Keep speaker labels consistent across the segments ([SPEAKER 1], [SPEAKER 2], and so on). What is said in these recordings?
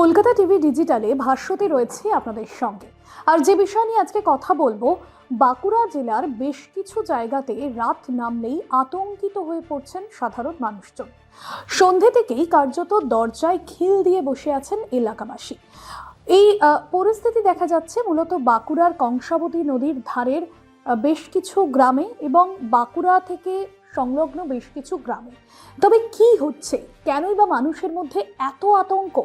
[SPEAKER 1] Kolkata TV ডিজিটালে ভাষ্যতে রয়েছে আপনাদের সঙ্গে। আর যে বিষয় নিয়ে আজকে কথা বলবো, বাঁকুড়া জেলার বেশ কিছু জায়গাতে রাত নামলেই আতঙ্কিত হয়ে পড়ছেন সাধারণ মানুষজন। সন্ধে থেকেই কার্যত দরজায় খিল দিয়ে বসে আছেন এলাকাবাসী। এই পরিস্থিতি দেখা যাচ্ছে মূলত বাঁকুড়ার কংসাবতী নদীর ধারের বেশ কিছু গ্রামে এবং বাঁকুড়া থেকে সংলগ্ন বেশ কিছু গ্রামে। তবে কি হচ্ছে, কেনই বা মানুষের মধ্যে এত আতঙ্ক?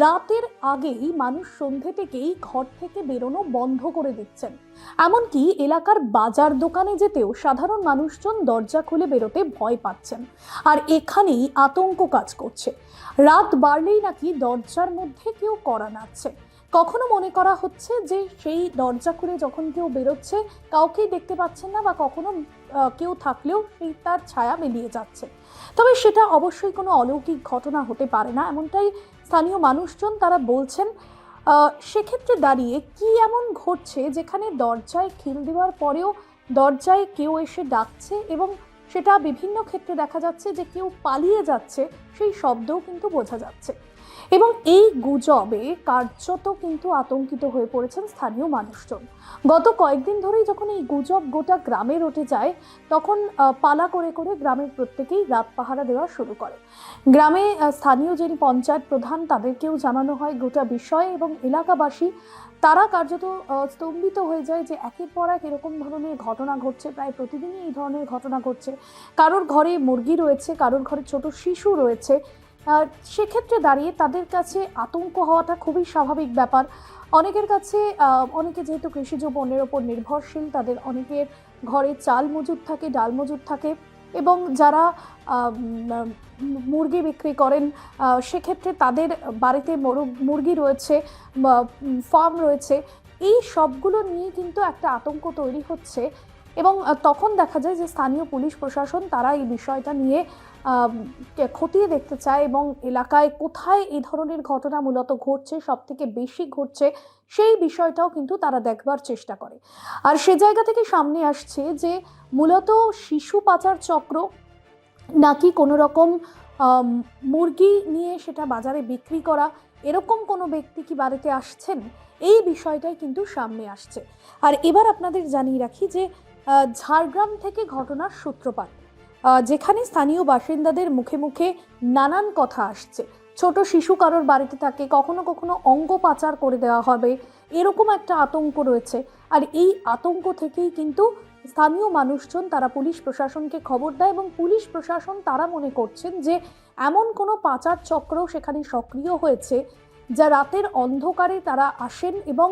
[SPEAKER 1] রাতের আগেই মানুষ সন্ধে থেকেই ঘর থেকে বেরোনো বন্ধ করে দিচ্ছেন। এমনকি এলাকার বাজার দোকানে যেতেও সাধারণ মানুষজন দরজা খুলে বেরোতে ভয় পাচ্ছেন। আর এখানেই আতঙ্ক কাজ করছে। রাত বাড়লেই নাকি দরজার মধ্যে কেউ কড়া নাড়ছে। কখনো মনে করা হচ্ছে যে সেই দরজা খুলে যখন কেউ বেরোচ্ছে কাউকেই দেখতে পাচ্ছেন না, বা কখনো কেউ থাকলেও সেই তার ছায়া মিলিয়ে যাচ্ছে। তবে সেটা অবশ্যই কোনো অলৌকিক ঘটনা হতে পারে না, এমনটাই স্থানীয় মানুষজন তারা বলছেন। সেক্ষেত্রে দাঁড়িয়ে কি এমন ঘটছে যেখানে দরজায় খিল দেওয়ার পরেও দরজায় কেউ এসে ডাকছে, এবং সেটা বিভিন্ন ক্ষেত্রে দেখা যাচ্ছে যে কেউ পালিয়ে যাচ্ছে, সেই শব্দও কিন্তু বোঝা যাচ্ছে। এবং এই গুজবে কার্যত কিন্তু আতঙ্কিত হয়ে পড়েছেন স্থানীয় মানুষজন। গত কয়েকদিন ধরেই যখন এই গুজব গোটা গ্রামে রটে যায়, তখন পালা করে করে গ্রামের প্রত্যেকেই রাত পাহারা দেওয়া শুরু করে। গ্রামে স্থানীয় যিনি পঞ্চায়েত প্রধান তাদেরকেও জানানো হয় গোটা বিষয়, এবং এলাকাবাসী তারা কার্যত স্তম্ভিত হয়ে যায় যে একের পর এক এরকম ধরনের ঘটনা ঘটছে। প্রায় প্রতিদিনই এই ধরনের ঘটনা ঘটছে। কারোর ঘরে মুরগি রয়েছে, কারোর ঘরে ছোট শিশু রয়েছে। সেক্ষেত্রে দাঁড়িয়ে তাদের কাছে আতঙ্ক হওয়াটা খুবই স্বাভাবিক ব্যাপার। অনেকের কাছে অনেকে যেহেতু কৃষিজ পণ্যের ওপর নির্ভরশীল, তাদের অনেকের ঘরে চাল মজুদ থাকে, ডাল মজুদ থাকে, এবং যারা মুরগি বিক্রি করেন সেক্ষেত্রে তাদের বাড়িতে মুরগি রয়েছে, ফার্ম রয়েছে। এই সবগুলো নিয়ে কিন্তু একটা আতঙ্ক তৈরি হচ্ছে। এবং তখন দেখা যায় যে স্থানীয় পুলিশ প্রশাসন তারা এই বিষয়টা নিয়ে খতিয়ে দেখতে চায়, এবং এলাকায় কোথায় এই ধরনের ঘটনা মূলত ঘটছে, সব থেকে বেশি ঘটছে, সেই বিষয়টাও কিন্তু তারা দেখবার চেষ্টা করে। আর সে জায়গা থেকে সামনে আসছে যে মূলত শিশু পাচার চক্র নাকি কোনো রকম মুরগি নিয়ে সেটা বাজারে বিক্রি করা, এরকম কোনো ব্যক্তি কি বাড়িতে আসছেন, এই বিষয়টাই কিন্তু সামনে আসছে। আর এবার আপনাদের জানিয়ে রাখি যে ঝাড়গ্রাম থেকে ঘটনার সূত্রপাত, যেখানে স্থানীয় বাসিন্দাদের মুখে মুখে নানান কথা আসছে। ছোট শিশু কারোর বাড়িতে থাকে, কখনো কখনো অঙ্গ পাচার করে দেওয়া হবে, এরকম একটা আতঙ্ক রয়েছে। আর এই আতঙ্ক থেকেই কিন্তু স্থানীয় মানুষজন তারা পুলিশ প্রশাসনকে খবর দেয়, এবং পুলিশ প্রশাসন তারা মনে করছেন যে এমন কোনো পাচার চক্র সেখানে সক্রিয় হয়েছে যা রাতের অন্ধকারে তারা আসেন, এবং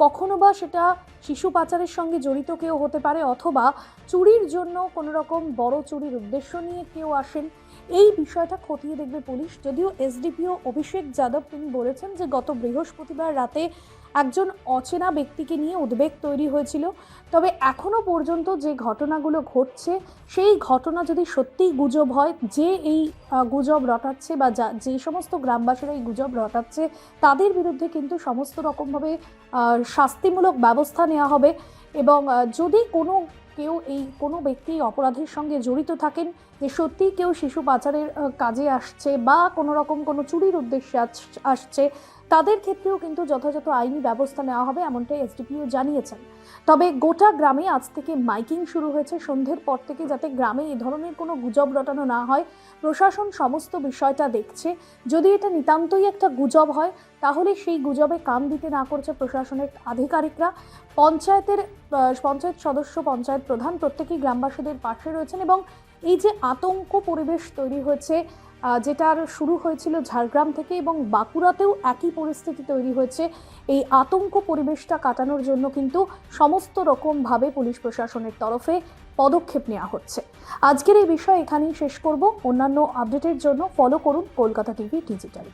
[SPEAKER 1] কখনো বা সেটা শিশু পাচারের সঙ্গে জড়িত কেউ হতে পারে, অথবা চুরির জন্য কোনো রকম বড় চুরির উদ্দেশ্য নিয়ে কেউ আসেন। এই বিষয়টা খতিয়ে দেখবে পুলিশ। যদিও এসডিপিও অভিষেক যাদব তিনি বলেছেন যে গত বৃহস্পতিবার রাতে একজন অচেনা ব্যক্তিকে নিয়ে উদ্বেগ তৈরি হয়েছিল। তবে এখনো পর্যন্ত যে ঘটনাগুলো ঘটছে, সেই ঘটনা যদি সত্যিই গুজব হয়, যে এই গুজব রটাচ্ছে বা যে সমস্ত গ্রামবাসীরা এই গুজব রটাচ্ছে, তাদের বিরুদ্ধে কিন্তু সমস্ত রকমভাবে শাস্তিমূলক ব্যবস্থা নেওয়া হবে। এবং যদি কোনো ব্যক্তি অপরাধের সঙ্গে জড়িত থাকেন, যে সত্যি কেউ শিশু পাচারের কাজে আসছে বা কোনো রকম কোনো চুরির উদ্দেশ্যে আসছে, তাদের ক্ষেত্রেও কিন্তু যথাযথ আইনি ব্যবস্থা নেওয়া হবে, এমনটাই এসডিপিও জানিয়েছেন। তবে গোটা গ্রামে আজ থেকে মাইকিং শুরু হয়েছে সন্ধ্যের পর থেকে, যাতে গ্রামে এ ধরনের কোনো গুজব রটানো না হয়। প্রশাসন সমস্ত বিষয়টা দেখছে। যদি এটা নিতান্তই একটা গুজব হয়, তাহলে সেই গুজবে কান দিতে না করছে প্রশাসনের আধিকারিকরা। পঞ্চায়েত সদস্য, পঞ্চায়েত প্রধান প্রত্যেকেই গ্রামবাসীদের পাশে রয়েছেন, এবং এই যে আতঙ্ক পরিবেশ তৈরি হয়েছে, যেটার শুরু হয়েছিল ঝাড়গ্রাম থেকে, এবং বাঁকুড়াতেও একই পরিস্থিতি তৈরি হয়েছে, এই আতঙ্ক পরিবেশটা কাটানোর জন্য কিন্তু সমস্ত রকমভাবে পুলিশ প্রশাসনের তরফে পদক্ষেপ নেওয়া হচ্ছে। আজকের এই বিষয় এখানেই শেষ করব। অন্যান্য আপডেটের জন্য ফলো করুন কলকাতা টিভি ডিজিটাল।